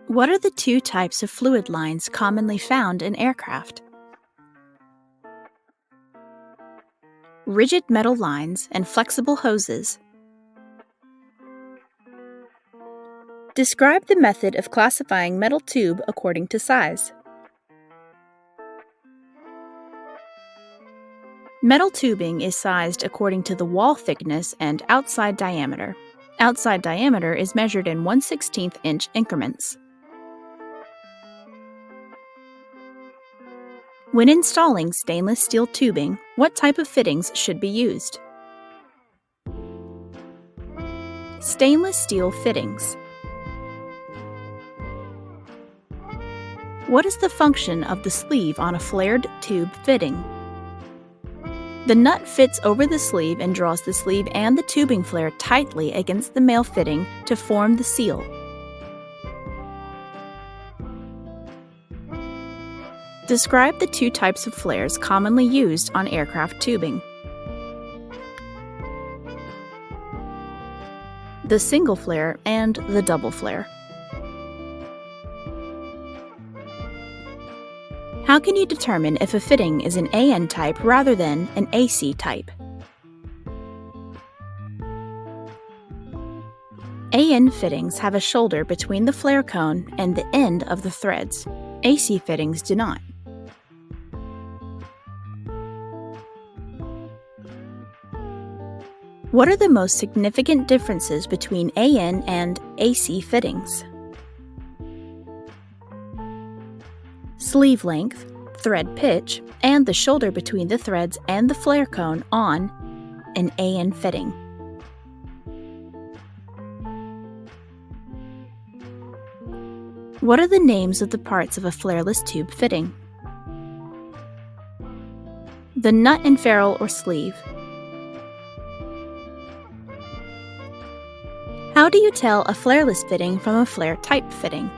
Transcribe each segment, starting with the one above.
What are the two types of fluid lines commonly found in aircraft? Rigid metal lines and flexible hoses. Describe the method of classifying metal tube according to size. Metal tubing is sized according to the wall thickness and outside diameter. Outside diameter is measured in 1/16 inch increments. When installing stainless steel tubing, what type of fittings should be used? Stainless steel fittings. What is the function of the sleeve on a flared tube fitting? The nut fits over the sleeve and draws the sleeve and the tubing flare tightly against the male fitting to form the seal. Describe the two types of flares commonly used on aircraft tubing. The single flare and the double flare. How can you determine if a fitting is an AN type rather than an AC type? AN fittings have a shoulder between the flare cone and the end of the threads. AC fittings do not. What are the most significant differences between AN and AC fittings? Sleeve length, thread pitch, and the shoulder between the threads and the flare cone on an AN fitting. What are the names of the parts of a flareless tube fitting? The nut and ferrule or sleeve. How do you tell a flareless fitting from a flare type fitting?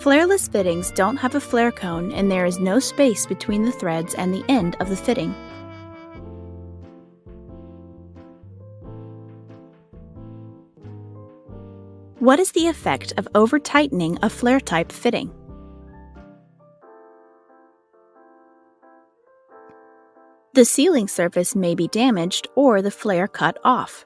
Flareless fittings don't have a flare cone and there is no space between the threads and the end of the fitting. What is the effect of over-tightening a flare-type fitting? The sealing surface may be damaged or the flare cut off.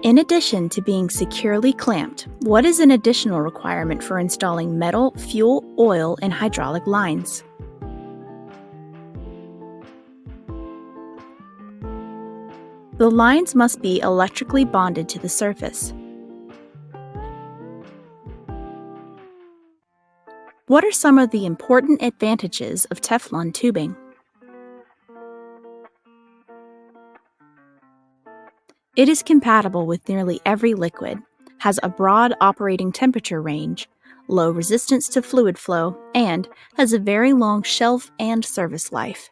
In addition to being securely clamped, what is an additional requirement for installing metal, fuel, oil, and hydraulic lines? The lines must be electrically bonded to the surface. What are some of the important advantages of Teflon tubing? It is compatible with nearly every liquid, has a broad operating temperature range, low resistance to fluid flow, and has a very long shelf and service life.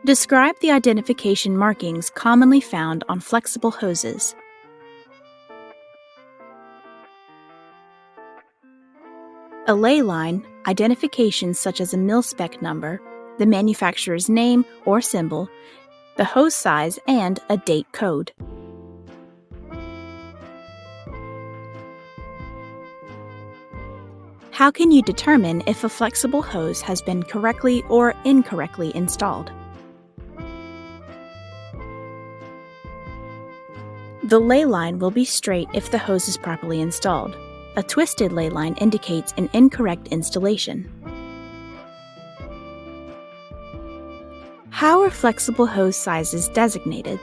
Describe the identification markings commonly found on flexible hoses. A lay line, identifications such as a mil-spec number, the manufacturer's name or symbol, the hose size, and a date code. How can you determine if a flexible hose has been correctly or incorrectly installed? The lay line will be straight if the hose is properly installed. A twisted lay line indicates an incorrect installation. How are flexible hose sizes designated?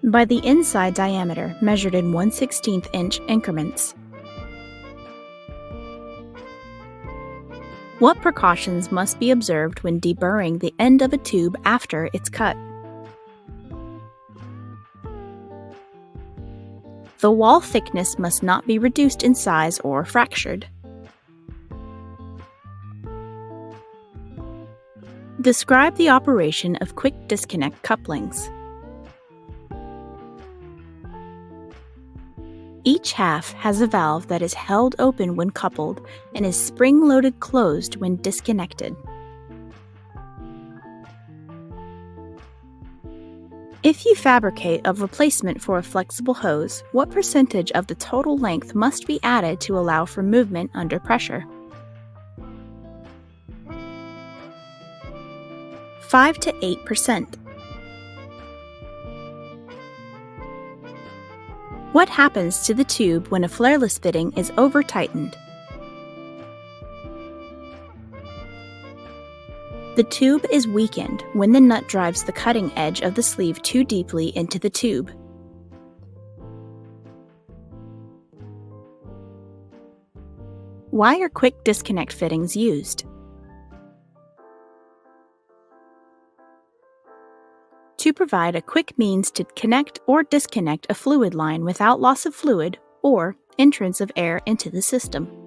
By the inside diameter measured in 1/16 inch increments. What precautions must be observed when deburring the end of a tube after it's cut? The wall thickness must not be reduced in size or fractured. Describe the operation of quick disconnect couplings. Each half has a valve that is held open when coupled and is spring-loaded closed when disconnected. If you fabricate a replacement for a flexible hose, what percentage of the total length must be added to allow for movement under pressure? 5 to 8%. What happens to the tube when a flareless fitting is over-tightened? The tube is weakened when the nut drives the cutting edge of the sleeve too deeply into the tube. Why are quick disconnect fittings used? To provide a quick means to connect or disconnect a fluid line without loss of fluid or entrance of air into the system.